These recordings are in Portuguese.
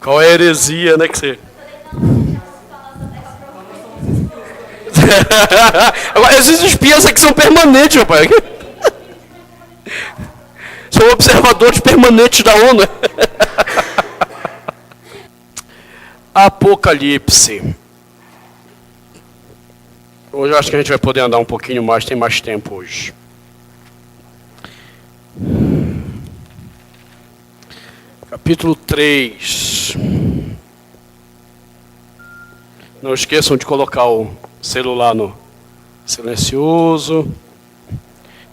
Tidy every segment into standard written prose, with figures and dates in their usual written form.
Qual é a heresia, né, que você... Agora, esses espias aqui são permanentes, meu pai. São observadores permanentes da ONU. Apocalipse. Hoje eu acho que a gente vai poder andar um pouquinho mais, tem mais tempo hoje. Capítulo 3. Não esqueçam de colocar o celular no silencioso.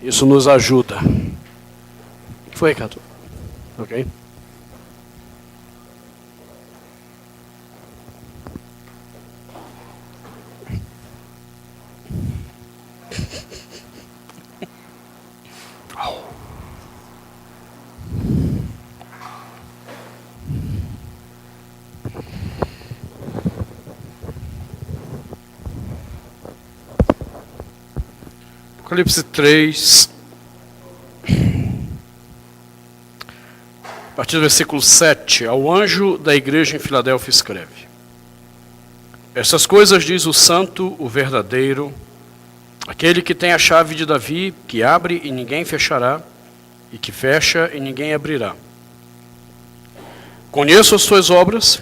Isso nos ajuda. O que foi, Cato? Ok. Apocalipse 3, a partir do versículo 7, ao anjo da igreja em Filadélfia escreve: Estas coisas diz o santo, o verdadeiro, aquele que tem a chave de Davi, que abre e ninguém fechará, e que fecha e ninguém abrirá. Conheço as tuas obras,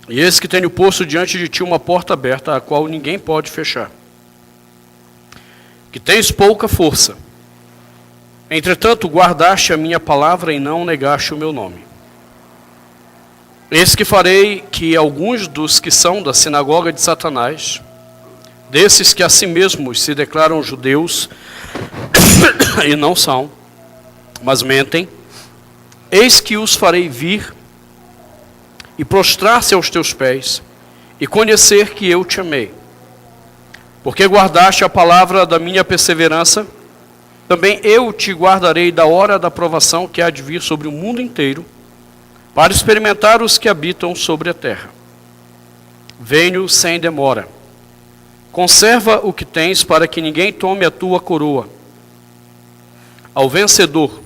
e eis que tenho posto diante de ti uma porta aberta, a qual ninguém pode fechar. Que tens pouca força. Entretanto, guardaste a minha palavra e não negaste o meu nome. Eis que farei que alguns dos que são da sinagoga de Satanás, desses que a si mesmos se declaram judeus e não são, mas mentem, eis que os farei vir e prostrar-se aos teus pés e conhecer que eu te amei. Porque guardaste a palavra da minha perseverança, também eu te guardarei da hora da provação que há de vir sobre o mundo inteiro, para experimentar os que habitam sobre a terra. Venho sem demora. Conserva o que tens, para que ninguém tome a tua coroa. Ao vencedor,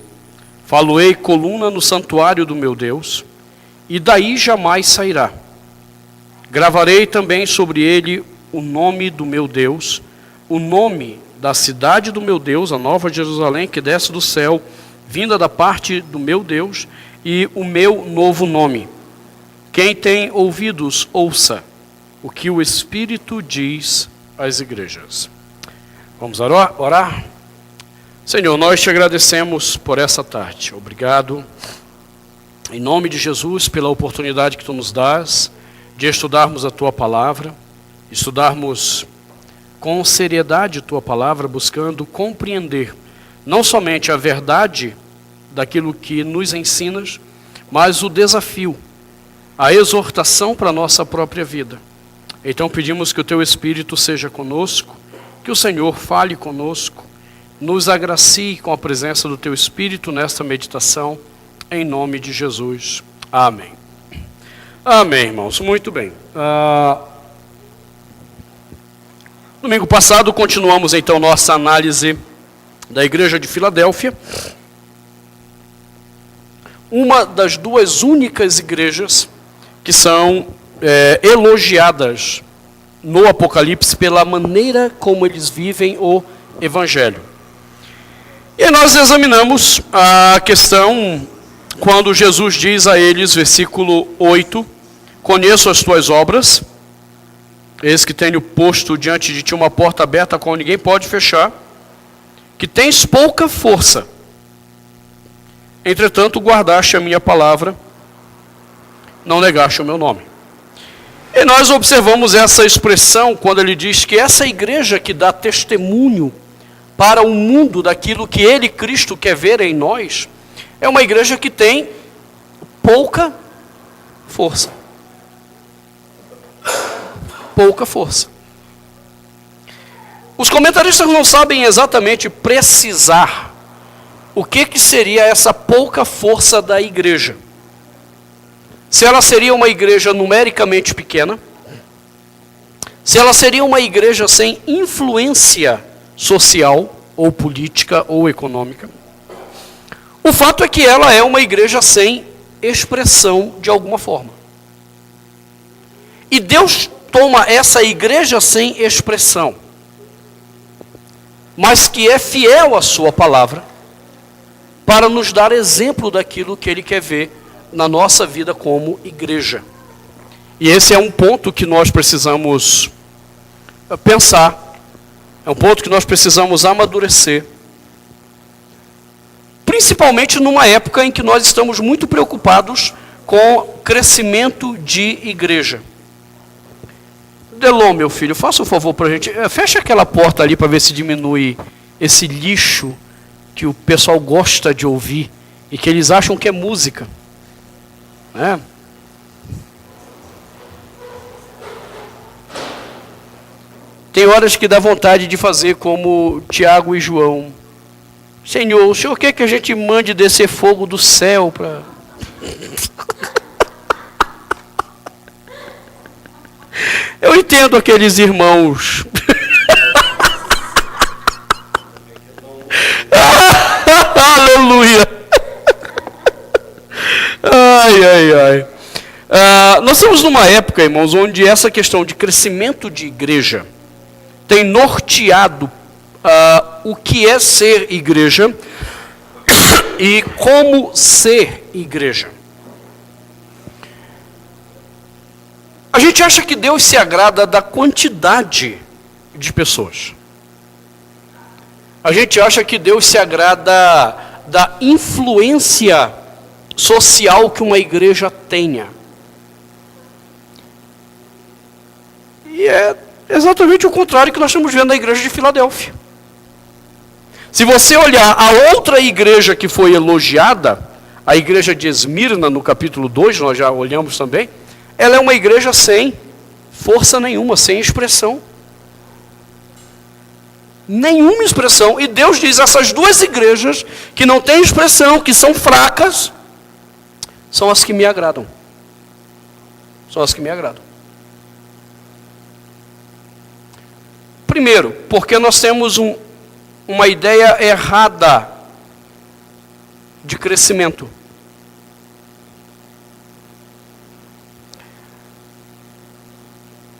falo-ei coluna no santuário do meu Deus, e daí jamais sairá. Gravarei também sobre ele o nome do meu Deus, o nome da cidade do meu Deus, a nova Jerusalém, que desce do céu, vinda da parte do meu Deus, e o meu novo nome. Quem tem ouvidos, ouça o que o Espírito diz às igrejas. Vamos orar? Senhor, nós te agradecemos por essa tarde. Obrigado, em nome de Jesus, pela oportunidade que tu nos dás de estudarmos a tua palavra, estudarmos com seriedade a tua palavra, buscando compreender não somente a verdade daquilo que nos ensinas, mas o desafio, a exortação para a nossa própria vida. Então pedimos que o teu Espírito seja conosco, que o Senhor fale conosco, nos agracie com a presença do teu Espírito nesta meditação, em nome de Jesus. Amém. Amém, irmãos. Muito bem. Domingo passado continuamos então nossa análise da igreja de Filadélfia, uma das duas únicas igrejas que são elogiadas no Apocalipse pela maneira como eles vivem o Evangelho. E nós examinamos a questão quando Jesus diz a eles, versículo 8, conheço as tuas obras, eis que tenho posto diante de ti uma porta aberta a qual ninguém pode fechar, que tens pouca força. Entretanto, guardaste a minha palavra, não negaste o meu nome. E nós observamos essa expressão quando ele diz que essa igreja que dá testemunho para o mundo daquilo que ele, Cristo, quer ver em nós, é uma igreja que tem pouca força. Pouca força. Os comentaristas não sabem exatamente precisar o que seria essa pouca força da igreja. Se ela seria uma igreja numericamente pequena, se ela seria uma igreja sem influência social, ou política, ou econômica. O fato é que ela é uma igreja sem expressão de alguma forma. E Deus toma essa igreja sem expressão, mas que é fiel à sua palavra, para nos dar exemplo daquilo que Ele quer ver na nossa vida como igreja. E esse é um ponto que nós precisamos pensar, é um ponto que nós precisamos amadurecer, principalmente numa época em que nós estamos muito preocupados com crescimento de igreja. Delon, meu filho, faça um favor para a gente, fecha aquela porta ali para ver se diminui esse lixo que o pessoal gosta de ouvir e que eles acham que é música, né? Tem horas que dá vontade de fazer como Tiago e João. Senhor, o Senhor quer que a gente mande descer fogo do céu para... Eu entendo aqueles irmãos. Aleluia. Nós estamos numa época, irmãos, onde essa questão de crescimento de igreja tem norteado o que é ser igreja e como ser igreja. A gente acha que Deus se agrada da quantidade de pessoas. A gente acha que Deus se agrada da influência social que uma igreja tenha. E é exatamente o contrário que nós estamos vendo na igreja de Filadélfia. Se você olhar a outra igreja que foi elogiada, a igreja de Esmirna, no capítulo 2, nós já olhamos também, ela é uma igreja sem força nenhuma, sem expressão. Nenhuma expressão. E Deus diz, essas duas igrejas que não têm expressão, que são fracas, são as que me agradam. São as que me agradam. Primeiro, porque nós temos uma ideia errada de crescimento.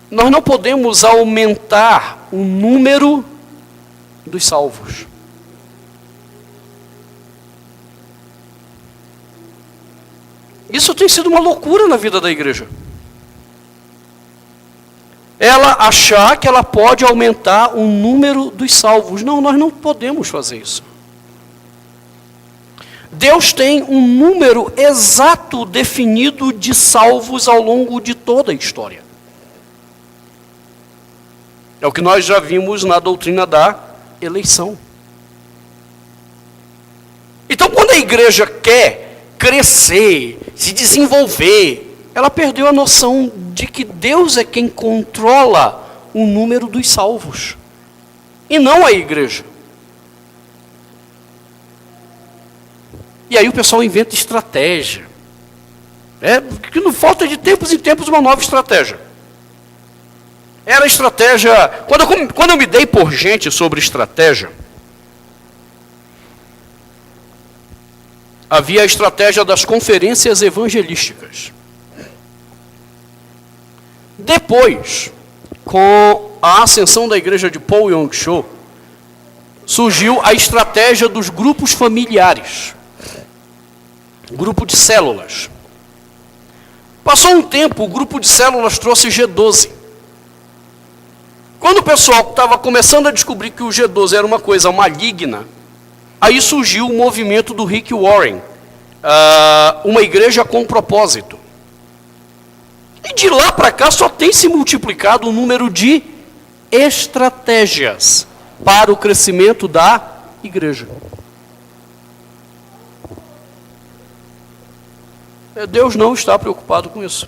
Nós não podemos aumentar o número dos salvos. Isso tem sido uma loucura na vida da igreja. Ela achar que ela pode aumentar o número dos salvos. Não, nós não podemos fazer isso. Deus tem um número exato definido de salvos ao longo de toda a história. É o que nós já vimos na doutrina da eleição. Então, quando a igreja quer crescer, se desenvolver, ela perdeu a noção de que Deus é quem controla o número dos salvos, e não a igreja. E aí o pessoal inventa estratégia. Que não falta de tempos em tempos uma nova estratégia. Era estratégia... Quando eu me dei por gente sobre estratégia, havia a estratégia das conferências evangelísticas. Depois, com a ascensão da igreja de Paul Yong-Cho, surgiu a estratégia dos grupos familiares. Grupo de células. Passou um tempo, o grupo de células trouxe G12. Quando o pessoal estava começando a descobrir que o G12 era uma coisa maligna, aí surgiu o movimento do Rick Warren, uma igreja com propósito. E de lá para cá só tem se multiplicado o número de estratégias para o crescimento da igreja. Deus não está preocupado com isso.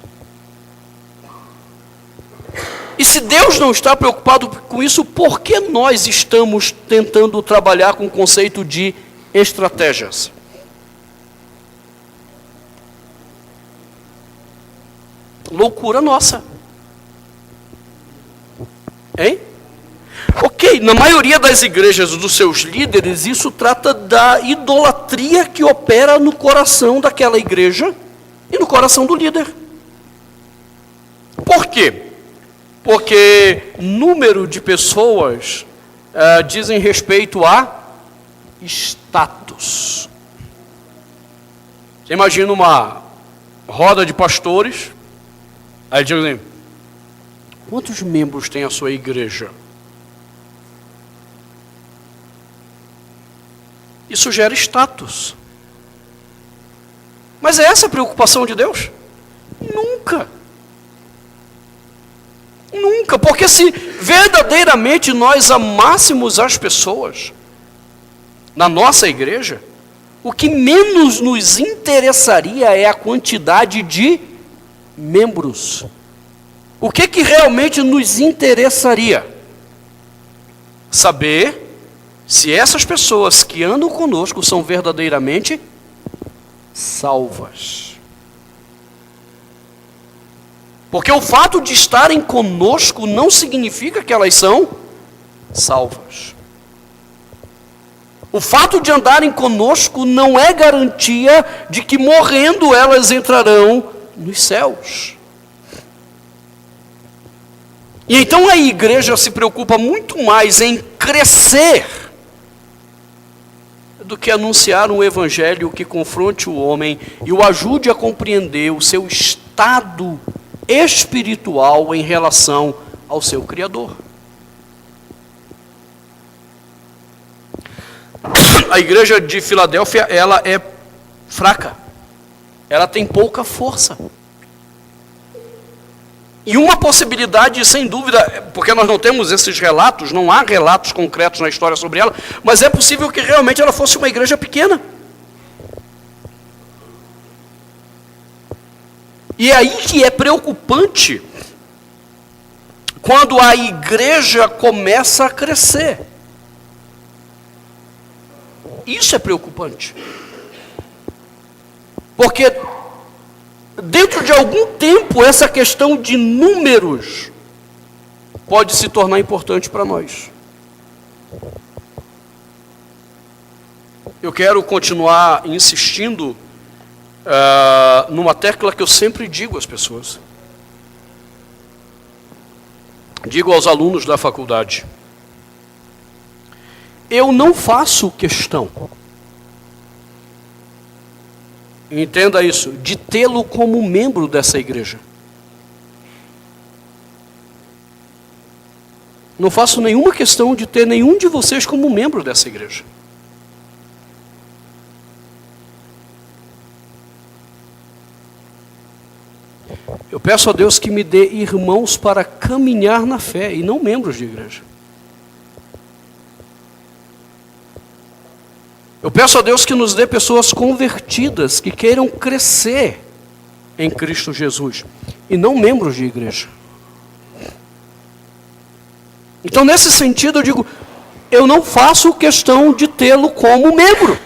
E se Deus não está preocupado com isso, por que nós estamos tentando trabalhar com o conceito de estratégias? Loucura nossa. Hein? Ok, na maioria das igrejas dos seus líderes, isso trata da idolatria que opera no coração daquela igreja, e no coração do líder. Por quê? Porque número de pessoas dizem respeito a status. Você imagina uma roda de pastores, aí dizem, quantos membros tem a sua igreja? Isso gera status. Mas é essa a preocupação de Deus? Nunca. Nunca, porque se verdadeiramente nós amássemos as pessoas na nossa igreja, o que menos nos interessaria é a quantidade de membros. O que realmente nos interessaria? Saber se essas pessoas que andam conosco são verdadeiramente salvas. Porque o fato de estarem conosco não significa que elas são salvas. O fato de andarem conosco não é garantia de que morrendo elas entrarão nos céus. E então a igreja se preocupa muito mais em crescer do que anunciar um evangelho que confronte o homem e o ajude a compreender o seu estado espiritual em relação ao seu Criador. A igreja de Filadélfia, ela é fraca. Ela tem pouca força. E uma possibilidade, sem dúvida, porque nós não temos esses relatos, não há relatos concretos na história sobre ela, mas é possível que realmente ela fosse uma igreja pequena. E é aí que é preocupante quando a igreja começa a crescer. Isso é preocupante. Porque dentro de algum tempo essa questão de números pode se tornar importante para nós. Eu quero continuar insistindo numa tecla que eu sempre digo às pessoas. Digo aos alunos da faculdade. Eu não faço questão, entenda isso, de tê-lo como membro dessa igreja. Não faço nenhuma questão de ter nenhum de vocês como membro dessa igreja. Eu peço a Deus que me dê irmãos para caminhar na fé e não membros de igreja. Eu peço a Deus que nos dê pessoas convertidas, que queiram crescer em Cristo Jesus, e não membros de igreja. Então, nesse sentido, eu digo, eu não faço questão de tê-lo como membro.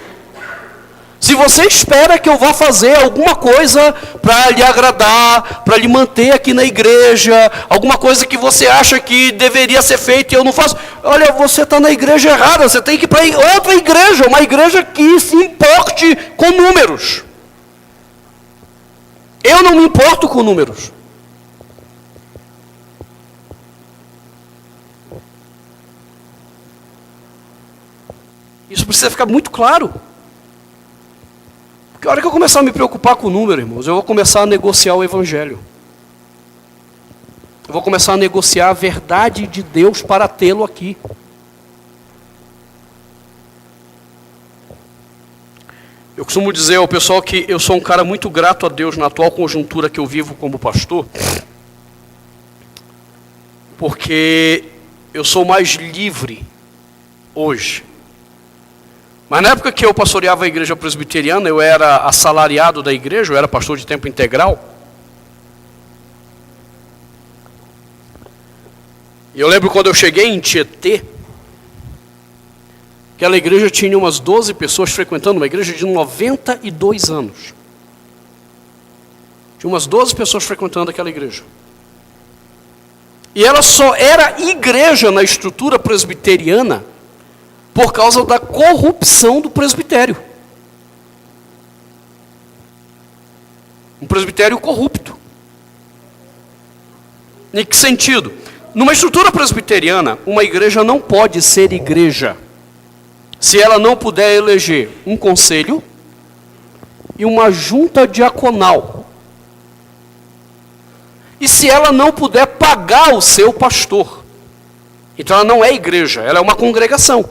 Se você espera que eu vá fazer alguma coisa para lhe agradar, para lhe manter aqui na igreja, alguma coisa que você acha que deveria ser feita e eu não faço, olha, você está na igreja errada, você tem que ir para outra igreja, uma igreja que se importe com números. Eu não me importo com números. Isso precisa ficar muito claro. Porque a hora que eu começar a me preocupar com o número, irmãos, eu vou começar a negociar o evangelho. Eu vou começar a negociar a verdade de Deus para tê-lo aqui. Eu costumo dizer ao pessoal que eu sou um cara muito grato a Deus na atual conjuntura que eu vivo como pastor, porque eu sou mais livre hoje. Mas na época que eu pastoreava a igreja presbiteriana, eu era assalariado da igreja, eu era pastor de tempo integral. E eu lembro quando eu cheguei em Tietê, aquela igreja tinha umas 12 pessoas frequentando, uma igreja de 92 anos. Tinha umas 12 pessoas frequentando aquela igreja. E ela só era igreja na estrutura presbiteriana por causa da corrupção do presbitério. Um presbitério corrupto. Em que sentido? Numa estrutura presbiteriana, uma igreja não pode ser igreja se ela não puder eleger um conselho e uma junta diaconal. E se ela não puder pagar o seu pastor. Então ela não é igreja, ela é uma congregação.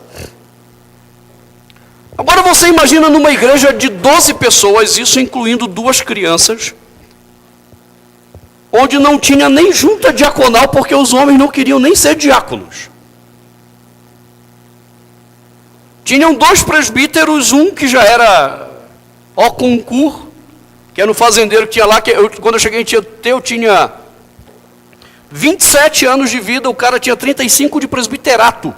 Agora você imagina numa igreja de 12 pessoas, isso incluindo 2 crianças, onde não tinha nem junta diaconal, porque os homens não queriam nem ser diáconos. Tinham 2 presbíteros, um que já era concurso, que era no fazendeiro que tinha lá, quando eu cheguei em Tietê, eu tinha 27 anos de vida, o cara tinha 35 de presbiterato.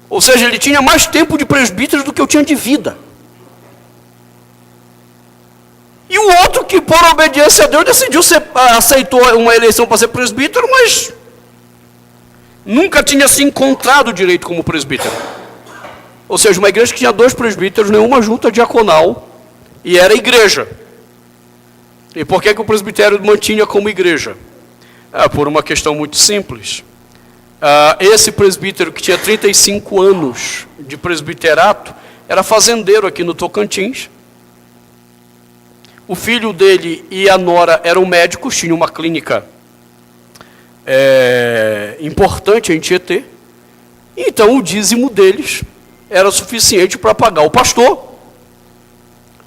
Ou seja, ele tinha mais tempo de presbítero do que eu tinha de vida. E o outro que, por obediência a Deus, aceitou uma eleição para ser presbítero, mas nunca tinha se encontrado direito como presbítero. Ou seja, uma igreja que tinha 2 presbíteros, nenhuma junta diaconal, e era igreja. E por que o presbitério mantinha como igreja? Por uma questão muito simples. Esse presbítero que tinha 35 anos de presbiterato, era fazendeiro aqui no Tocantins. O filho dele e a nora eram médicos, tinham uma clínica importante em Tietê. Então o dízimo deles era suficiente para pagar o pastor,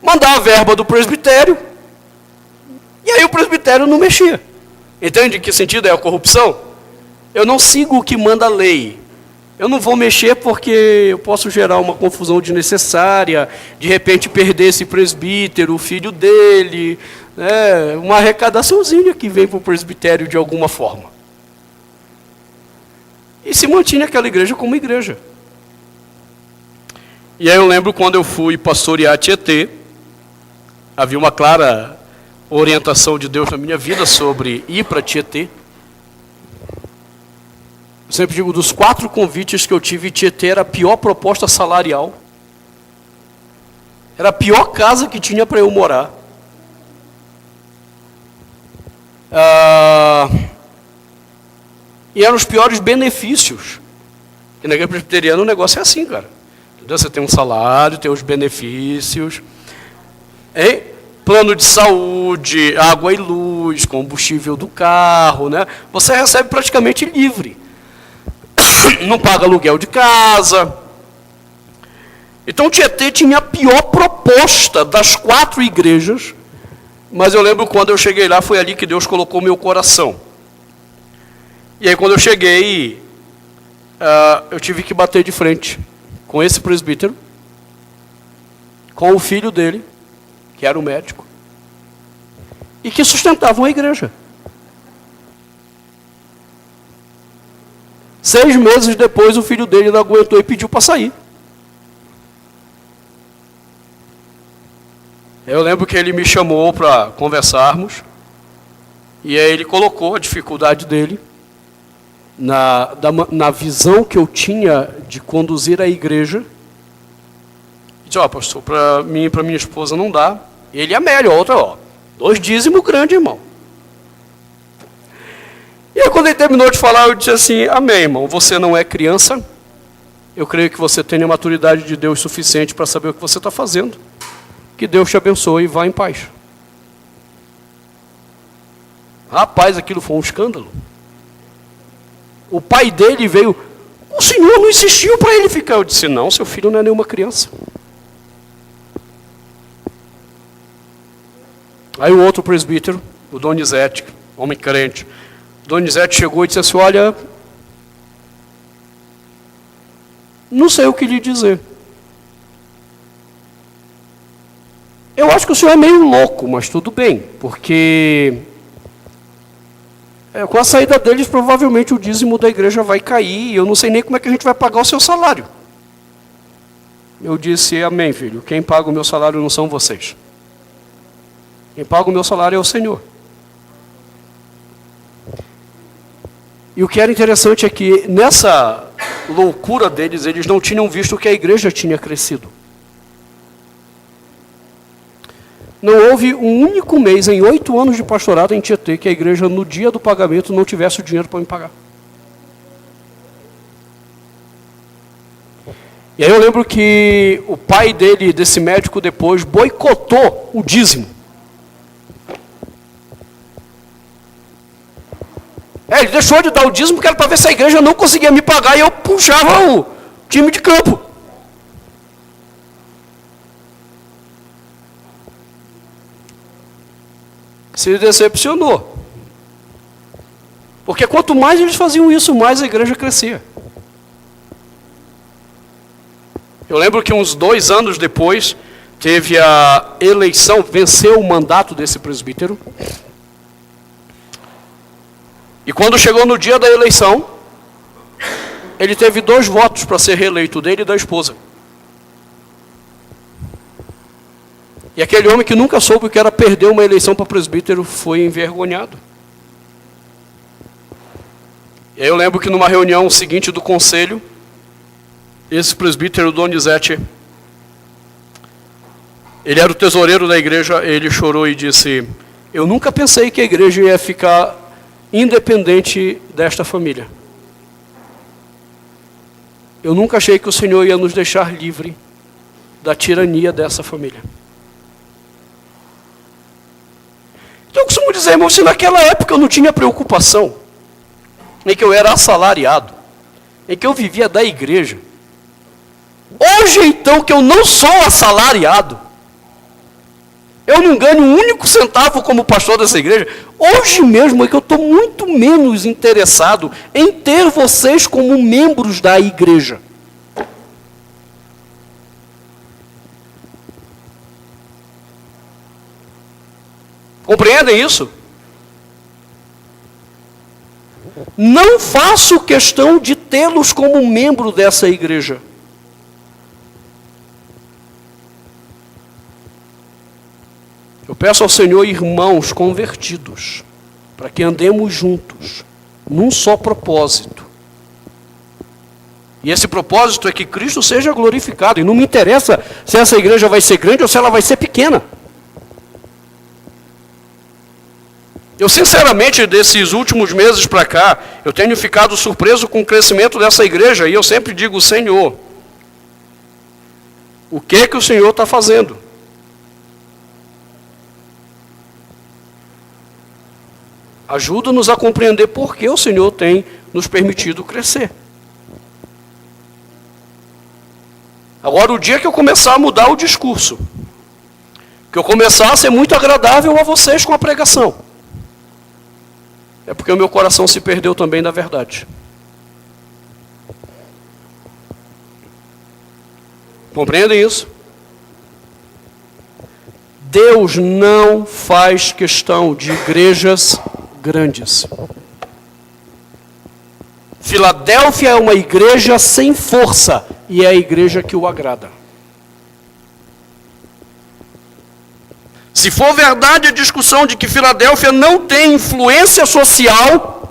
mandar a verba do presbitério, e aí o presbitério não mexia. Entende que sentido é a corrupção? Eu não sigo o que manda a lei. Eu não vou mexer porque eu posso gerar uma confusão desnecessária, de repente perder esse presbítero, o filho dele, uma arrecadaçãozinha que vem para o presbitério de alguma forma. E se mantinha aquela igreja como igreja. E aí eu lembro quando eu fui pastorear Tietê, havia uma clara orientação de Deus na minha vida sobre ir para Tietê. Eu sempre digo, dos 4 convites que eu tive, Tietê era a pior proposta salarial. Era a pior casa que tinha para eu morar. E eram os piores benefícios. Porque na igreja presbiteriana o negócio é assim, cara. Entendeu? Você tem um salário, tem os benefícios. Plano de saúde, água e luz, combustível do carro, né? Você recebe praticamente livre. Não paga aluguel de casa. Então Tietê tinha a pior proposta das 4 igrejas, mas eu lembro quando eu cheguei lá, foi ali que Deus colocou meu coração. E aí quando eu cheguei, eu tive que bater de frente com esse presbítero, com o filho dele, que era o médico, e que sustentavam a igreja. 6 meses depois, o filho dele não aguentou e pediu para sair. Eu lembro que ele me chamou para conversarmos, e aí ele colocou a dificuldade dele na visão que eu tinha de conduzir a igreja. E disse, pastor, para mim e para minha esposa não dá. Ele e a Amélia, outra, 2 dízimos grandes, irmão. E aí, quando ele terminou de falar, eu disse assim, amém, irmão, você não é criança, eu creio que você tem a maturidade de Deus suficiente para saber o que você está fazendo. Que Deus te abençoe e vá em paz. Rapaz, aquilo foi um escândalo. O pai dele veio, o senhor não insistiu para ele ficar. Eu disse, não, seu filho não é nenhuma criança. Aí o outro presbítero, o Donizete, homem crente, Donizete chegou e disse assim, olha, não sei o que lhe dizer. Eu acho que o senhor é meio louco, mas tudo bem, porque com a saída deles, provavelmente o dízimo da igreja vai cair, e eu não sei nem como é que a gente vai pagar o seu salário. Eu disse, amém, filho, quem paga o meu salário não são vocês. Quem paga o meu salário é o Senhor. E o que era interessante é que, nessa loucura deles, eles não tinham visto que a igreja tinha crescido. Não houve um único mês em 8 anos de pastorado em Tietê que a igreja, no dia do pagamento, não tivesse o dinheiro para me pagar. E aí eu lembro que o pai dele, desse médico, depois boicotou o dízimo. Ele deixou de dar o dízimo porque era para ver se a igreja não conseguia me pagar e eu puxava o time de campo. Se decepcionou. Porque quanto mais eles faziam isso, mais a igreja crescia. Eu lembro que uns 2 anos depois, teve a eleição, venceu o mandato desse presbítero. E quando chegou no dia da eleição, ele teve 2 votos para ser reeleito, dele e da esposa. E aquele homem que nunca soube o que era perder uma eleição para presbítero foi envergonhado. E aí eu lembro que numa reunião seguinte do conselho, esse presbítero Donizete, ele era o tesoureiro da igreja, ele chorou e disse: eu nunca pensei que a igreja ia ficar independente desta família. Eu nunca achei que o Senhor ia nos deixar livre da tirania dessa família. Então eu costumo dizer, irmão, se naquela época eu não tinha preocupação, em que eu era assalariado, em que eu vivia da igreja, hoje então que eu não sou assalariado, eu não ganho um único centavo como pastor dessa igreja, hoje mesmo é que eu estou muito menos interessado em ter vocês como membros da igreja. Compreendem isso? Não faço questão de tê-los como membro dessa igreja. Eu peço ao Senhor irmãos convertidos, para que andemos juntos, num só propósito. E esse propósito é que Cristo seja glorificado. E não me interessa se essa igreja vai ser grande ou se ela vai ser pequena. Eu sinceramente, desses últimos meses para cá, eu tenho ficado surpreso com o crescimento dessa igreja. E eu sempre digo, Senhor, o que o Senhor está fazendo? Ajuda-nos a compreender por que o Senhor tem nos permitido crescer. Agora, o dia que eu começar a mudar o discurso, que eu começar a ser muito agradável a vocês com a pregação, é porque o meu coração se perdeu também da verdade. Compreendem isso? Deus não faz questão de igrejas grandes. Filadélfia é uma igreja sem força e é a igreja que o agrada. Se for verdade a discussão de que Filadélfia não tem influência social,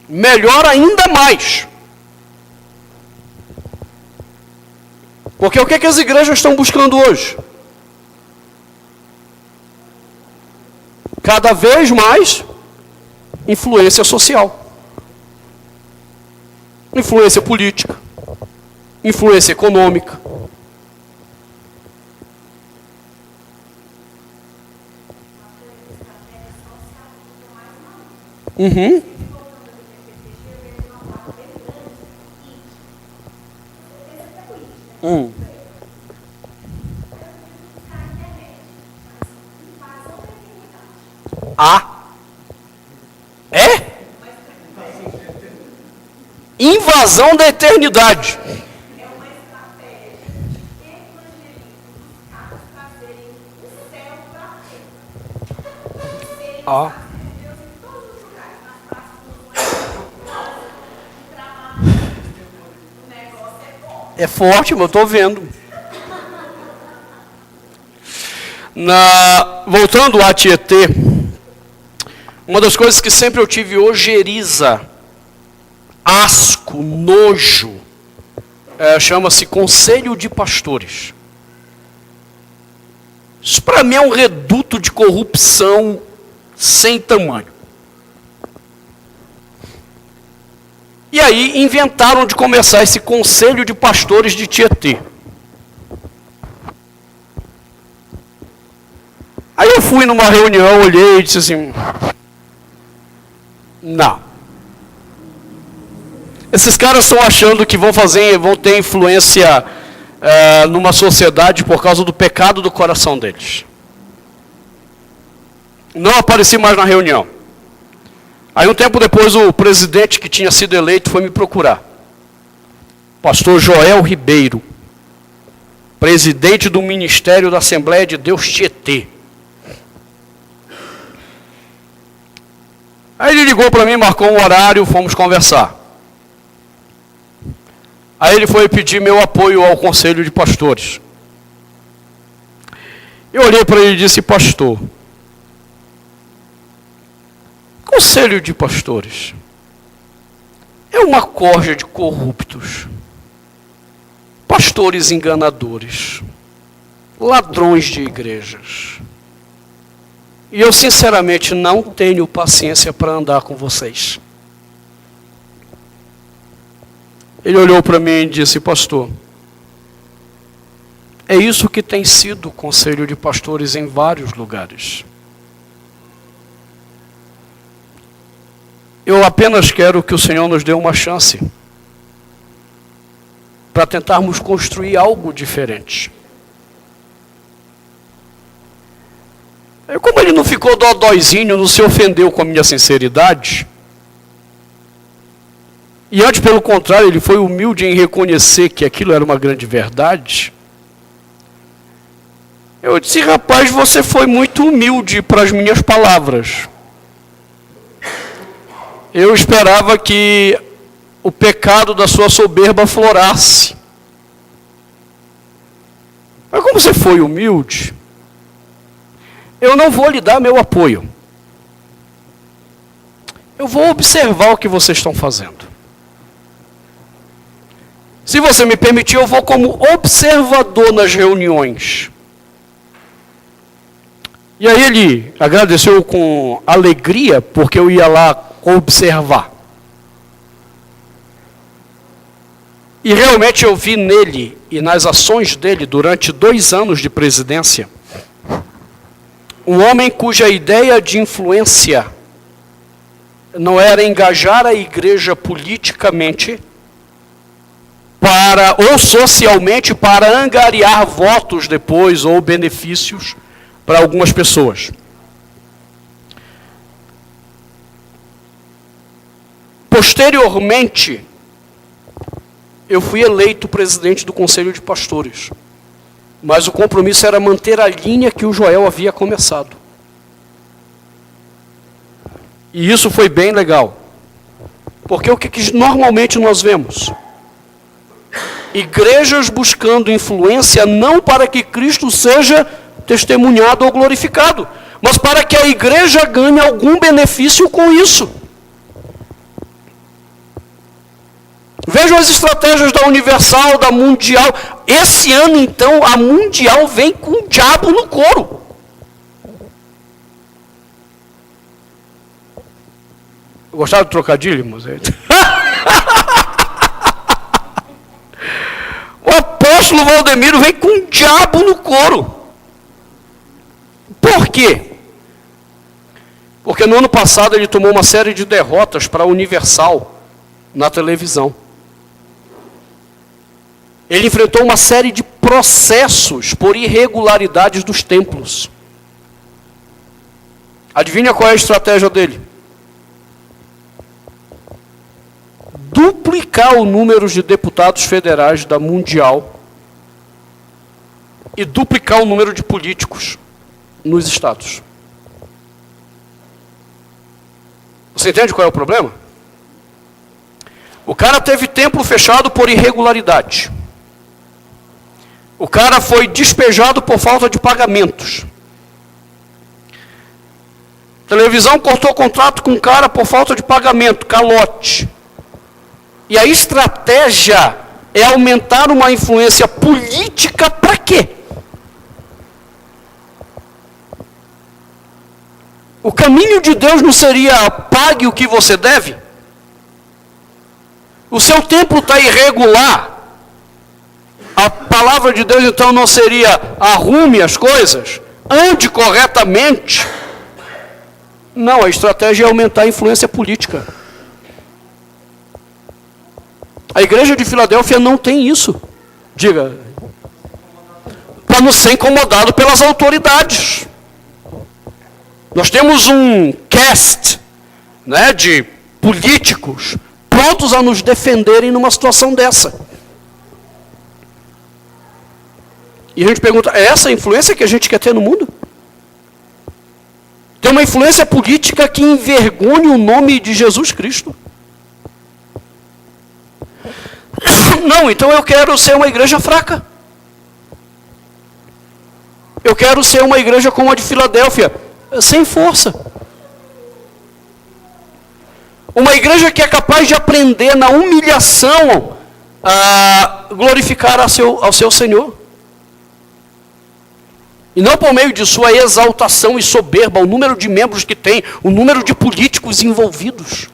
melhor ainda mais. Porque o que as igrejas estão buscando hoje? Cada vez mais influência social. Influência política. Influência econômica. Uhum. É? Invasão da eternidade. É uma estratégia evangelística dos caras trazerem o céu para a terra. Deus em todos os lugares, nas praças, o negócio é bom. É forte, mas eu estou vendo. Voltando a Tietê, uma das coisas que sempre eu tive ojeriza, asco, nojo, chama-se Conselho de Pastores. Isso para mim é um reduto de corrupção sem tamanho. E aí inventaram de começar esse conselho de pastores de Tietê. Aí eu fui numa reunião, olhei e disse assim, não. Esses caras estão achando que vão ter influência numa sociedade por causa do pecado do coração deles. Não apareci mais na reunião. Aí um tempo depois o presidente que tinha sido eleito foi me procurar. Pastor Joel Ribeiro, presidente do Ministério da Assembleia de Deus Tietê. Aí ele ligou para mim, marcou um horário, fomos conversar. Aí ele foi pedir meu apoio ao conselho de pastores. Eu olhei para ele e disse, pastor, conselho de pastores é uma corja de corruptos, pastores enganadores, ladrões de igrejas. E eu sinceramente não tenho paciência para andar com vocês. Ele olhou para mim e disse, pastor, é isso que tem sido o conselho de pastores em vários lugares. Eu apenas quero que o Senhor nos dê uma chance para tentarmos construir algo diferente. Como ele não ficou dodóizinho, não se ofendeu com a minha sinceridade, e antes, pelo contrário, ele foi humilde em reconhecer que aquilo era uma grande verdade, eu disse, rapaz, você foi muito humilde para as minhas palavras. Eu esperava que o pecado da sua soberba florasse. Mas como você foi humilde, eu não vou lhe dar meu apoio. Eu vou observar o que vocês estão fazendo. Se você me permitir, eu vou como observador nas reuniões. E aí ele agradeceu com alegria, porque eu ia lá observar. E realmente eu vi nele e nas ações dele durante 2 anos de presidência, um homem cuja ideia de influência não era engajar a igreja politicamente ou socialmente para angariar votos depois ou benefícios para algumas pessoas. Posteriormente, eu fui eleito presidente do Conselho de Pastores. Mas o compromisso era manter a linha que o Joel havia começado. E isso foi bem legal. Porque o que normalmente nós vemos? Igrejas buscando influência não para que Cristo seja testemunhado ou glorificado, mas para que a igreja ganhe algum benefício com isso. Vejam as estratégias da Universal, da Mundial. Esse ano, então, a Mundial vem com o diabo no couro. Gostaram do trocadilho, moçada? O apóstolo Valdemiro vem com o diabo no couro. Por quê? Porque no ano passado ele tomou uma série de derrotas para a Universal na televisão. Ele enfrentou uma série de processos por irregularidades dos templos. Adivinha qual é a estratégia dele? Duplicar o número de deputados federais da Mundial e duplicar o número de políticos nos estados. Você entende qual é o problema? O cara teve templo fechado por irregularidade. O cara foi despejado por falta de pagamentos. A televisão cortou contrato com o cara por falta de pagamento, calote. E a estratégia é aumentar uma influência política para quê? O caminho de Deus não seria pague o que você deve? O seu templo está irregular. A palavra de Deus então não seria arrume as coisas, ande corretamente. Não, a estratégia é aumentar a influência política. A igreja de Filadélfia não tem isso. Diga, para não ser incomodado pelas autoridades. Nós temos um cast, né, de políticos prontos a nos defenderem numa situação dessa. E a gente pergunta, é essa a influência que a gente quer ter no mundo? Tem uma influência política que envergonha o nome de Jesus Cristo? Não, então eu quero ser uma igreja fraca. Eu quero ser uma igreja como a de Filadélfia, sem força. Uma igreja que é capaz de aprender na humilhação a glorificar ao seu Senhor. E não por meio de sua exaltação e soberba, o número de membros que tem, o número de políticos envolvidos.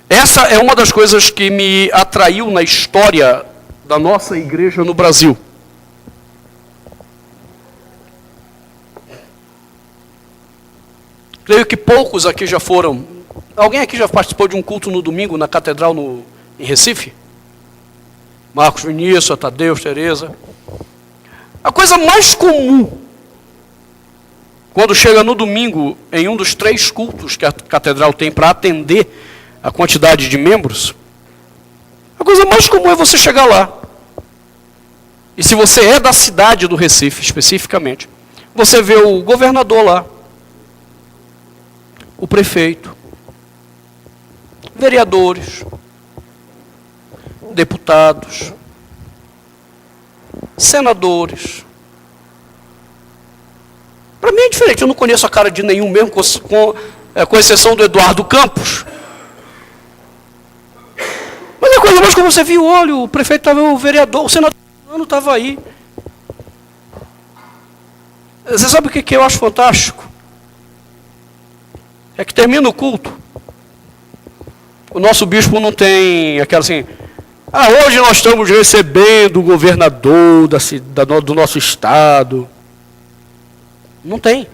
Essa é uma das coisas que me atraiu na história da nossa igreja no Brasil. Creio que poucos aqui já foram. Alguém aqui já participou de um culto no domingo na catedral em Recife? Marcos, Vinícius, Tadeu, Tereza. A coisa mais comum, quando chega no domingo, em um dos 3 cultos que a catedral tem para atender a quantidade de membros, a coisa mais comum é você chegar lá. E se você é da cidade do Recife, especificamente, você vê o governador lá, o prefeito, vereadores, deputados, senadores. Para mim é diferente, eu não conheço a cara de nenhum mesmo, com exceção do Eduardo Campos. Mas é a coisa mais como você viu, olha, o prefeito estava, o vereador, o senador estava aí. Você sabe o que eu acho fantástico? É que termina o culto, o nosso bispo não tem aquela assim, hoje nós estamos recebendo o governador do nosso estado. Não tem.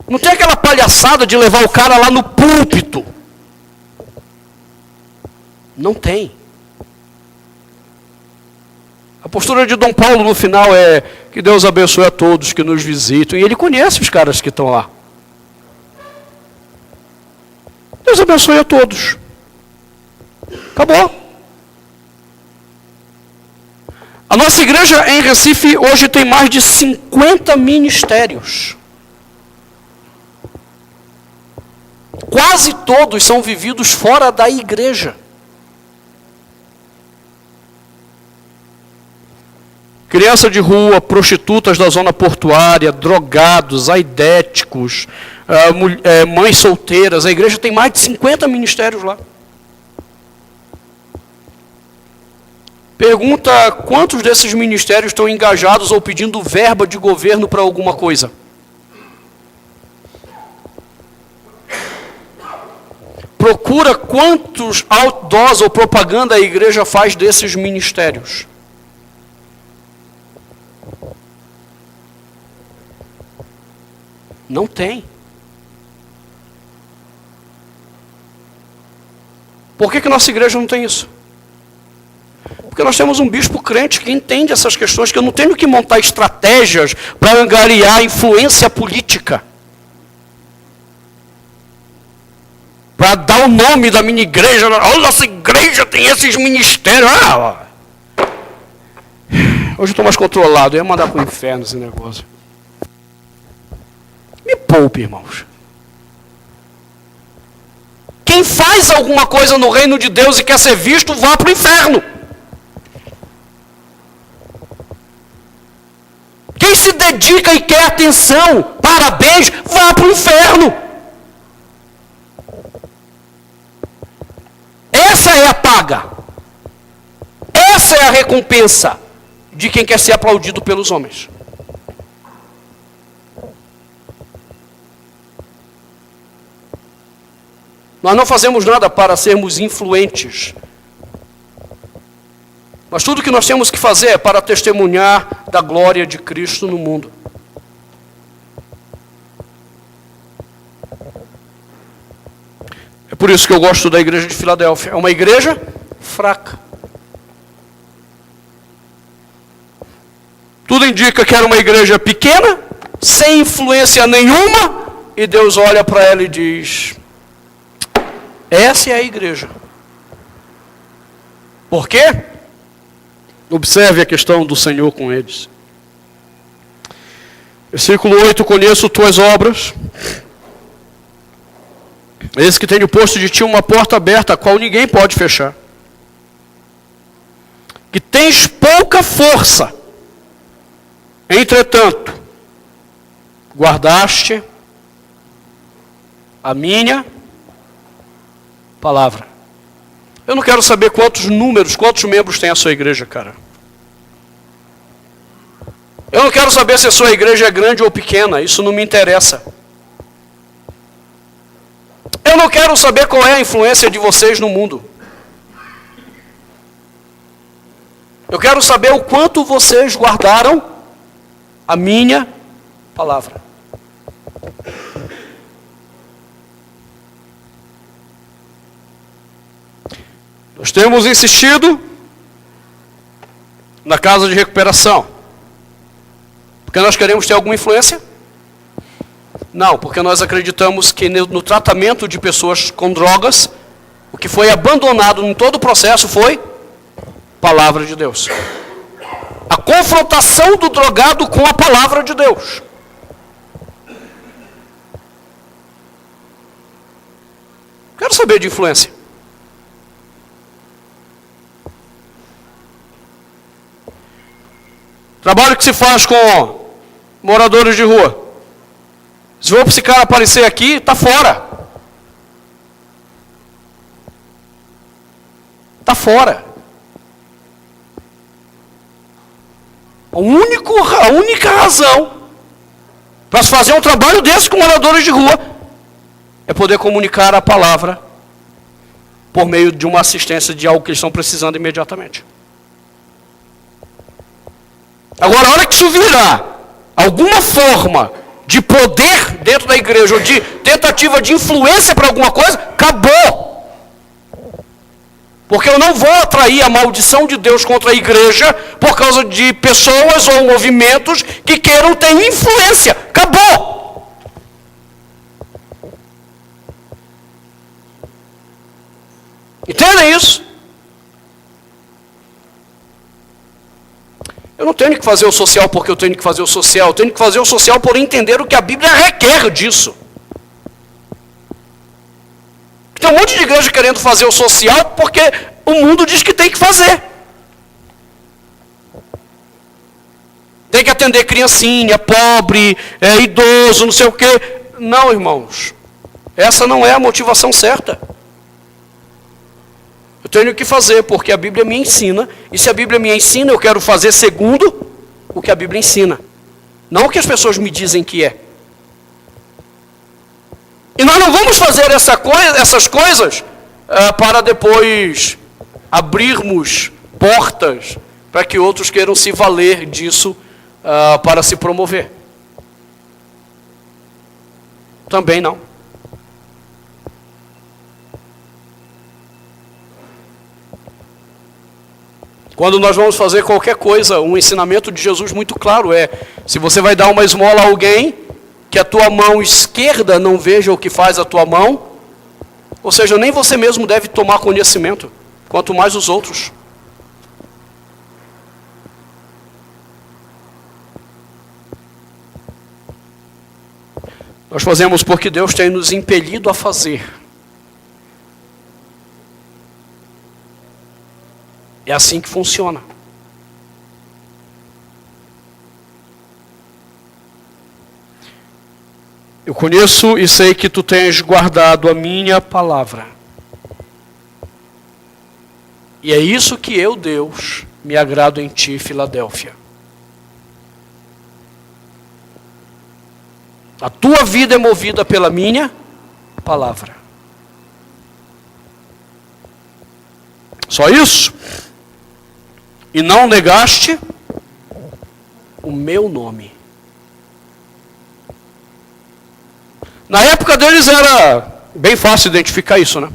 Não tem aquela palhaçada de levar o cara lá no púlpito. Não tem. A postura de Dom Paulo no final é que Deus abençoe a todos que nos visitam. E ele conhece os caras que estão lá. Deus abençoe a todos. Acabou. A nossa igreja em Recife hoje tem mais de 50 ministérios. Quase todos são vividos fora da igreja. Criança de rua, prostitutas da zona portuária, drogados, aidéticos, mães solteiras. A igreja tem mais de 50 ministérios lá. Pergunta quantos desses ministérios estão engajados ou pedindo verba de governo para alguma coisa. Procura quantos outdoors ou propaganda a igreja faz desses ministérios. Não tem. Por que nossa igreja não tem isso? Porque nós temos um bispo crente que entende essas questões, que eu não tenho que montar estratégias para angariar influência política. Para dar o nome da minha igreja. Olha, nossa igreja tem esses ministérios. Hoje eu estou mais controlado, eu ia mandar para o inferno esse negócio. Me poupe, irmãos. Quem faz alguma coisa no reino de Deus e quer ser visto, vá para o inferno. Quem se dedica e quer atenção, parabéns, vá para o inferno. Essa é a paga. Essa é a recompensa. de quem quer ser aplaudido pelos homens. Nós não fazemos nada para sermos influentes. Mas tudo que nós temos que fazer é para testemunhar da glória de Cristo no mundo. É por isso que eu gosto da igreja de Filadélfia. É uma igreja fraca. Tudo indica que era uma igreja pequena, sem influência nenhuma, e Deus olha para ela e diz: essa é a igreja. Por quê? Observe a questão do Senhor com eles. Versículo 8: conheço tuas obras. Eis que tenho posto de ti uma porta aberta, a qual ninguém pode fechar. Que tens pouca força. Entretanto, guardaste a minha palavra. Eu não quero saber quantos membros tem a sua igreja, cara. Eu não quero saber se a sua igreja é grande ou pequena, isso não me interessa. Eu não quero saber qual é a influência de vocês no mundo. Eu quero saber o quanto vocês guardaram a minha palavra. Nós temos insistido na casa de recuperação. Porque nós queremos ter alguma influência? Não, porque nós acreditamos que no tratamento de pessoas com drogas, o que foi abandonado em todo o processo foi palavra de Deus. A confrontação do drogado com a palavra de Deus. Quero saber de influência. Trabalho que se faz com moradores de rua. Se for para esse cara aparecer aqui, está fora. Está fora. A única razão para se fazer um trabalho desse com moradores de rua é poder comunicar a palavra por meio de uma assistência de algo que eles estão precisando imediatamente. Agora, a hora que isso virar alguma forma de poder dentro da igreja, ou de tentativa de influência para alguma coisa, acabou. Porque eu não vou atrair a maldição de Deus contra a igreja por causa de pessoas ou movimentos que queiram ter influência. Acabou. Entendem isso? Eu não tenho que fazer o social porque eu tenho que fazer o social. Eu tenho que fazer o social por entender o que a Bíblia requer disso. Tem um monte de igreja querendo fazer o social porque o mundo diz que tem que fazer. Tem que atender criancinha, pobre, idoso, não sei o quê. Não, irmãos. Essa não é a motivação certa. Eu tenho que fazer porque a Bíblia me ensina, e se a Bíblia me ensina, eu quero fazer segundo o que a Bíblia ensina. Não o que as pessoas me dizem que é. E nós não vamos fazer essas coisas para depois abrirmos portas para que outros queiram se valer disso para se promover. Também não. Quando nós vamos fazer qualquer coisa, um ensinamento de Jesus muito claro é: se você vai dar uma esmola a alguém, que a tua mão esquerda não veja o que faz a tua mão, ou seja, nem você mesmo deve tomar conhecimento, quanto mais os outros. Nós fazemos porque Deus tem nos impelido a fazer. É assim que funciona. Eu conheço e sei que tu tens guardado a minha palavra. E é isso que eu, Deus, me agrado em ti, Filadélfia. A tua vida é movida pela minha palavra. Só isso? E não negaste o meu nome. Na época deles era bem fácil identificar isso, né?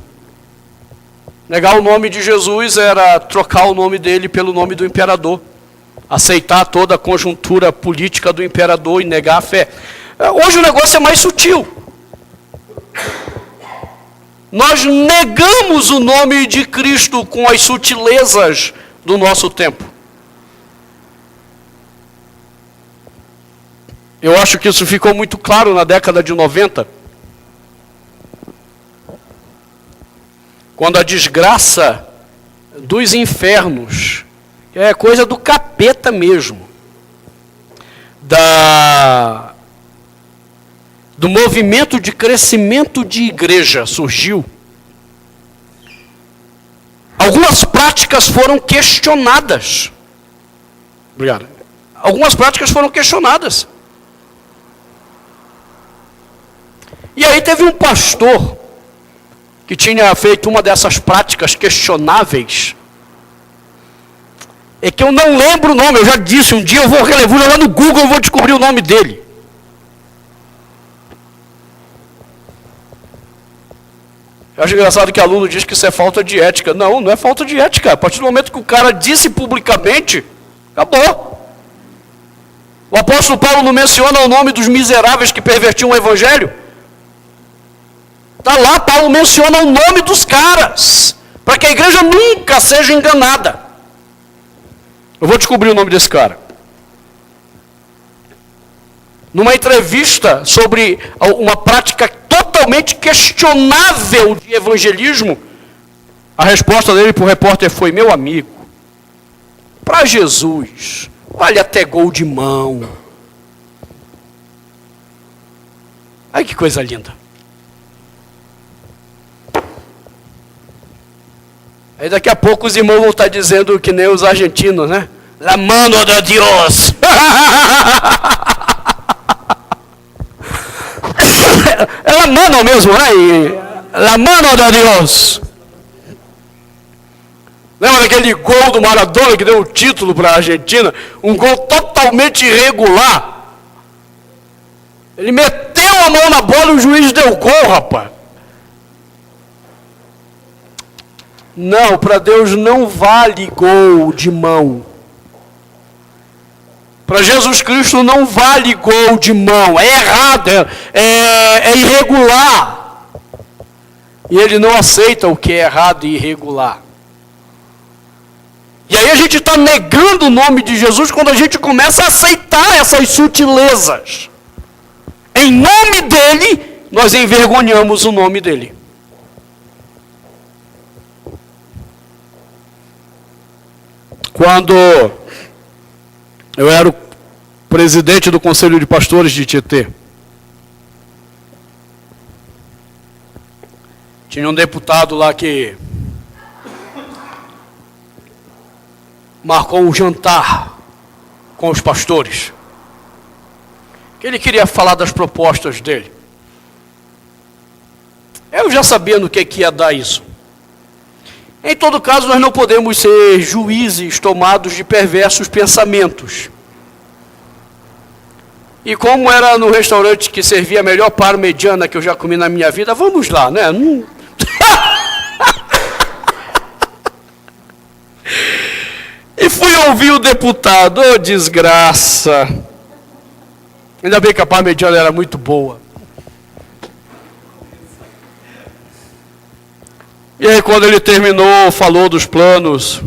Negar o nome de Jesus era trocar o nome dele pelo nome do imperador. Aceitar toda a conjuntura política do imperador e negar a fé. Hoje o negócio é mais sutil. Nós negamos o nome de Cristo com as sutilezas do nosso tempo. Eu acho que isso ficou muito claro na década de 90. Quando a desgraça dos infernos, é coisa do capeta mesmo, do movimento de crescimento de igreja surgiu, algumas práticas foram questionadas. Obrigado. Algumas práticas foram questionadas. E aí teve um pastor que tinha feito uma dessas práticas questionáveis. É que eu não lembro o nome, eu já disse, um dia eu vou jogar no Google, eu vou descobrir o nome dele. Eu acho engraçado que aluno diz que isso é falta de ética. Não, não é falta de ética. A partir do momento que o cara disse publicamente, acabou. O apóstolo Paulo não menciona o nome dos miseráveis que pervertiam o evangelho? Está lá, Paulo menciona o nome dos caras, para que a igreja nunca seja enganada. Eu vou descobrir o nome desse cara. Numa entrevista sobre uma prática totalmente questionável de evangelismo, a resposta dele para o repórter foi: meu amigo, para Jesus, vale até gol de mão. Ai, que coisa linda. Aí daqui a pouco os irmãos vão estar dizendo que nem os argentinos, né? La mano de Dios. É la mano mesmo, né? La mano de Dios. Lembra daquele gol do Maradona que deu o título para a Argentina? Um gol totalmente irregular. Ele meteu a mão na bola e o juiz deu gol, rapaz. Não, para Deus não vale gol de mão. Para Jesus Cristo não vale gol de mão. É errado, é irregular. E Ele não aceita o que é errado e irregular. E aí a gente está negando o nome de Jesus quando a gente começa a aceitar essas sutilezas. Em nome dEle, nós envergonhamos o nome dEle. Quando eu era o presidente do Conselho de Pastores de Tietê, tinha um deputado lá que marcou um jantar com os pastores, que ele queria falar das propostas dele. Eu já sabia no que ia dar isso. Em todo caso, nós não podemos ser juízes tomados de perversos pensamentos. E como era no restaurante que servia a melhor parmegiana que eu já comi na minha vida, vamos lá, né? E fui ouvir o deputado, ô desgraça. Ainda bem que a parmegiana era muito boa. E aí quando ele terminou, falou dos planos,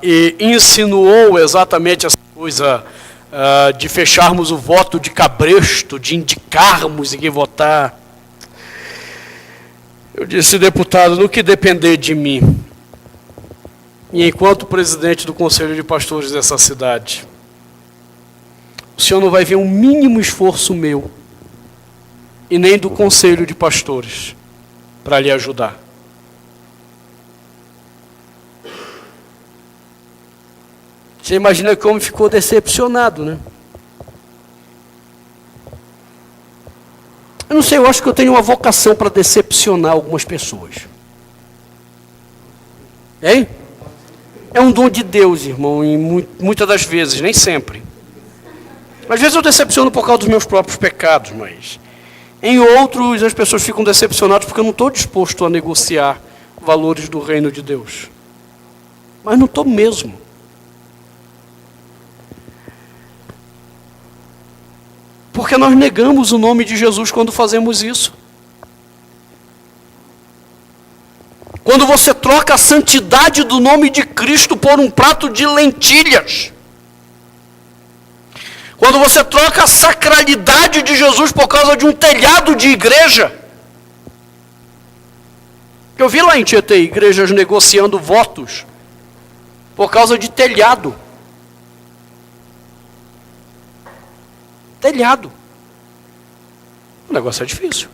e insinuou exatamente essa coisa de fecharmos o voto de cabresto, de indicarmos em quem votar. Eu disse: deputado, no que depender de mim, e enquanto presidente do Conselho de Pastores dessa cidade, o senhor não vai ver um mínimo esforço meu, e nem do Conselho de Pastores, para lhe ajudar. Você imagina que o homem ficou decepcionado, né? Eu não sei, eu acho que eu tenho uma vocação para decepcionar algumas pessoas. Hein? É um dom de Deus, irmão, e muitas das vezes, nem sempre. Às vezes eu decepciono por causa dos meus próprios pecados, mas em outros as pessoas ficam decepcionadas porque eu não estou disposto a negociar valores do reino de Deus. Mas não estou mesmo. Porque nós negamos o nome de Jesus quando fazemos isso. Quando você troca a santidade do nome de Cristo por um prato de lentilhas. Quando você troca a sacralidade de Jesus por causa de um telhado de igreja. Eu vi lá em Tietê igrejas negociando votos por causa de telhado. Telhado. O negócio é difícil.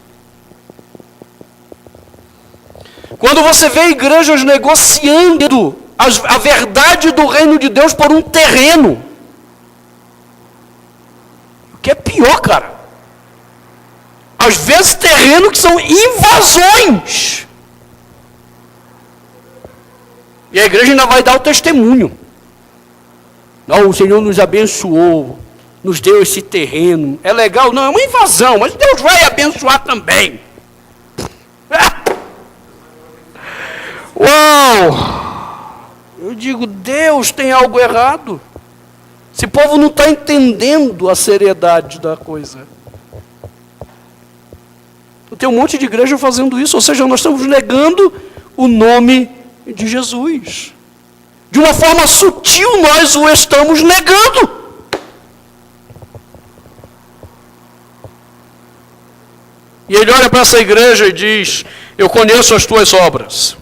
Quando você vê igrejas negociando a verdade do reino de Deus por um terreno. O que é pior, cara. Às vezes terreno que são invasões. E a igreja ainda vai dar o testemunho. Não, o Senhor nos abençoou. Nos deu esse terreno. É legal? Não, é uma invasão, mas Deus vai abençoar também. Uau! Eu digo, Deus tem algo errado. Esse povo não está entendendo a seriedade da coisa. Tem um monte de igreja fazendo isso, ou seja, nós estamos negando o nome de Jesus. De uma forma sutil nós o estamos negando. E ele olha para essa igreja e diz, eu conheço as tuas obras.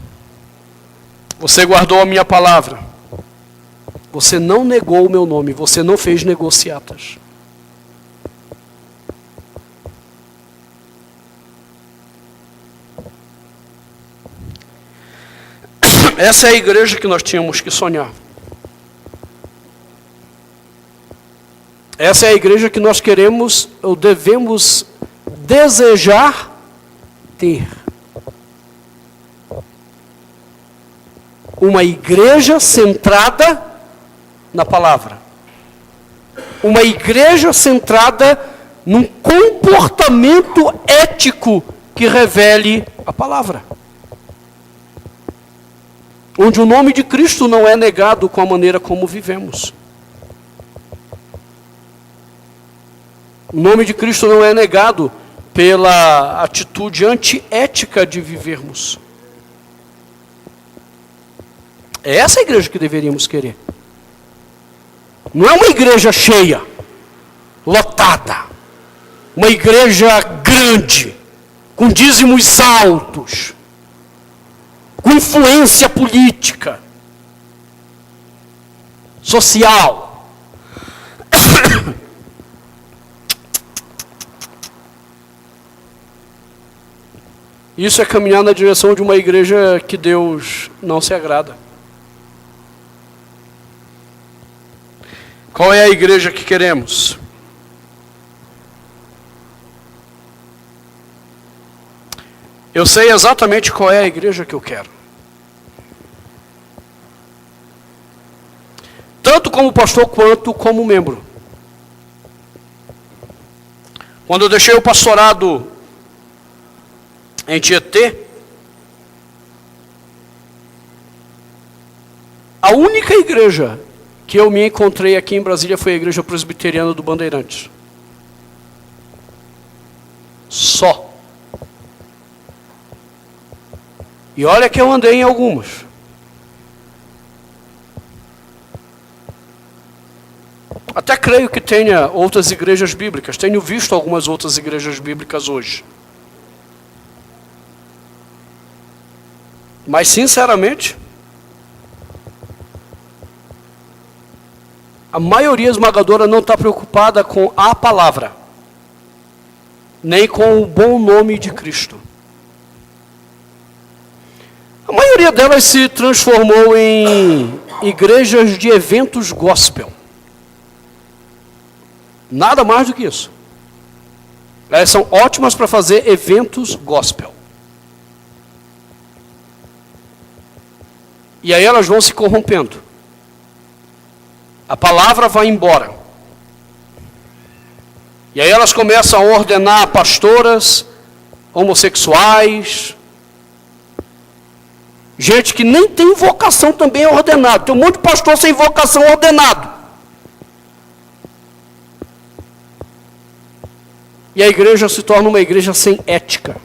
Você guardou a minha palavra. Você não negou o meu nome. Você não fez negociatas. Essa é a igreja que nós tínhamos que sonhar. Essa é a igreja que nós queremos ou devemos desejar ter. Uma igreja centrada na palavra. Uma igreja centrada num comportamento ético que revele a palavra. Onde o nome de Cristo não é negado com a maneira como vivemos. O nome de Cristo não é negado pela atitude antiética de vivermos. É essa a igreja que deveríamos querer. Não é uma igreja cheia, lotada. Uma igreja grande, com dízimos altos, com influência política, social. Isso é caminhar na direção de uma igreja que Deus não se agrada. Qual é a igreja que queremos? Eu sei exatamente qual é a igreja que eu quero. Tanto como pastor quanto como membro. Quando eu deixei o pastorado em Tietê, a única igreja que eu me encontrei aqui em Brasília foi a igreja presbiteriana do Bandeirantes. Só. E olha que eu andei em algumas. Até creio que tenha outras igrejas bíblicas. Tenho visto algumas outras igrejas bíblicas hoje. Mas, sinceramente, a maioria esmagadora não está preocupada com a palavra, nem com o bom nome de Cristo. A maioria delas se transformou em igrejas de eventos gospel. Nada mais do que isso. Elas são ótimas para fazer eventos gospel. E aí elas vão se corrompendo. A palavra vai embora. E aí elas começam a ordenar pastoras, homossexuais, gente que nem tem vocação também é ordenado. Tem um monte de pastor sem vocação ordenado. E a igreja se torna uma igreja sem ética.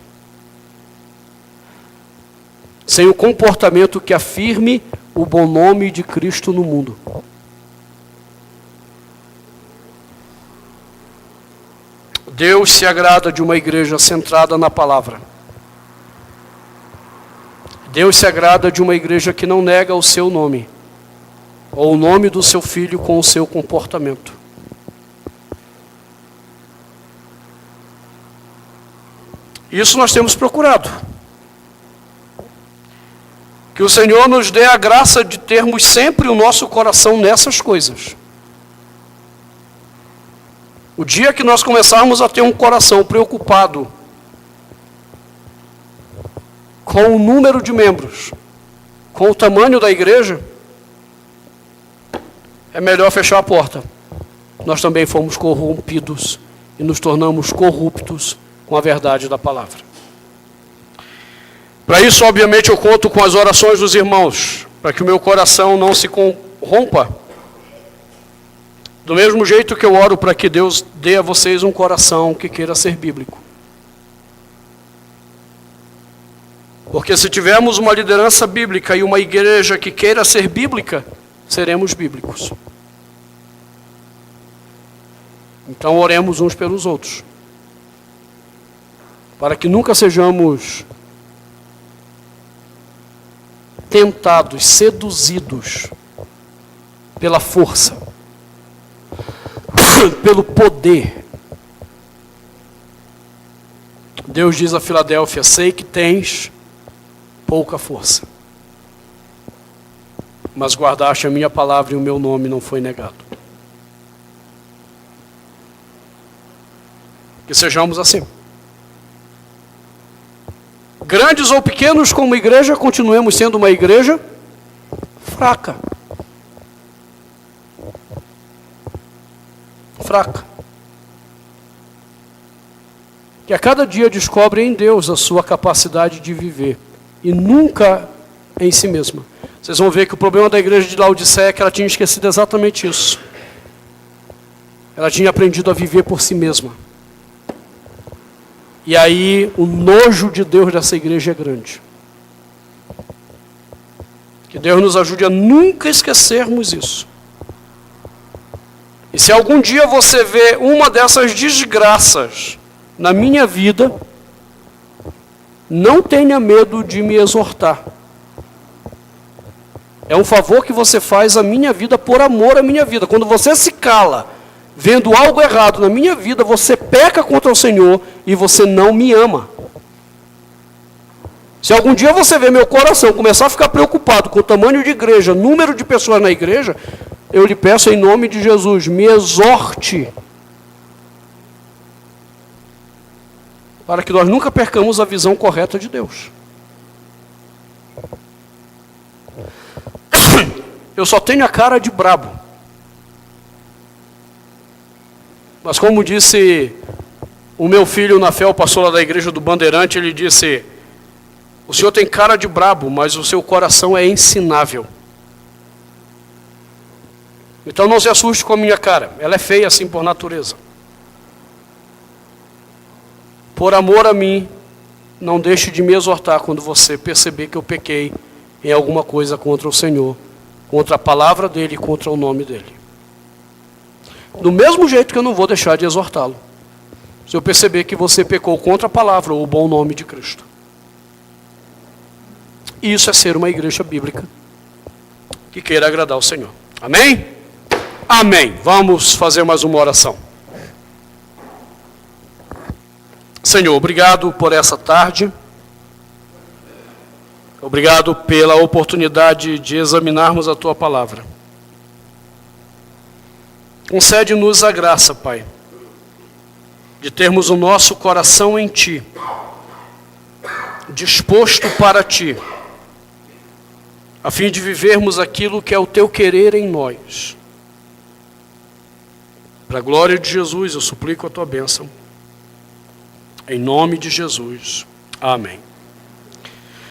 Sem o comportamento que afirme o bom nome de Cristo no mundo. Deus se agrada de uma igreja centrada na palavra. Deus se agrada de uma igreja que não nega o seu nome, ou o nome do seu filho com o seu comportamento. Isso nós temos procurado. Que o Senhor nos dê a graça de termos sempre o nosso coração nessas coisas. O dia que nós começarmos a ter um coração preocupado com o número de membros, com o tamanho da igreja, é melhor fechar a porta. Nós também fomos corrompidos e nos tornamos corruptos com a verdade da palavra. Para isso, obviamente, eu conto com as orações dos irmãos, para que o meu coração não se corrompa. Do mesmo jeito que eu oro para que Deus dê a vocês um coração que queira ser bíblico. Porque se tivermos uma liderança bíblica e uma igreja que queira ser bíblica, seremos bíblicos. Então oremos uns pelos outros. Para que nunca sejamos tentados, seduzidos pela força, pelo poder. Deus diz a Filadélfia: sei que tens pouca força, mas guardaste a minha palavra e o meu nome não foi negado. Que sejamos assim. Grandes ou pequenos como igreja, continuemos sendo uma igreja fraca. Fraca. Que a cada dia descobre em Deus a sua capacidade de viver. E nunca em si mesma. Vocês vão ver que o problema da igreja de Laodiceia é que ela tinha esquecido exatamente isso. Ela tinha aprendido a viver por si mesma. E aí o nojo de Deus dessa igreja é grande. Que Deus nos ajude a nunca esquecermos isso. E se algum dia você vê uma dessas desgraças na minha vida, não tenha medo de me exortar. É um favor que você faz à minha vida por amor à minha vida. Quando você se cala, vendo algo errado na minha vida, você peca contra o Senhor e você não me ama. Se algum dia você ver meu coração começar a ficar preocupado com o tamanho de igreja, número de pessoas na igreja, eu lhe peço em nome de Jesus, me exorte. Para que nós nunca percamos a visão correta de Deus. Eu só tenho a cara de brabo. Mas como disse o meu filho Nafel, pastor lá da igreja do Bandeirante, ele disse: o senhor tem cara de brabo, mas o seu coração é ensinável. Então não se assuste com a minha cara, ela é feia assim por natureza. Por amor a mim, não deixe de me exortar quando você perceber que eu pequei em alguma coisa contra o Senhor, contra a palavra dele, contra o nome dele. Do mesmo jeito que eu não vou deixar de exortá-lo, se eu perceber que você pecou contra a palavra ou o bom nome de Cristo. Isso é ser uma igreja bíblica que queira agradar o Senhor. Amém? Amém. Vamos fazer mais uma oração. Senhor, obrigado por essa tarde. Obrigado pela oportunidade de examinarmos a Tua palavra. Concede-nos a graça, Pai, de termos o nosso coração em Ti, disposto para Ti, a fim de vivermos aquilo que é o Teu querer em nós. Para a glória de Jesus, eu suplico a Tua bênção. Em nome de Jesus. Amém.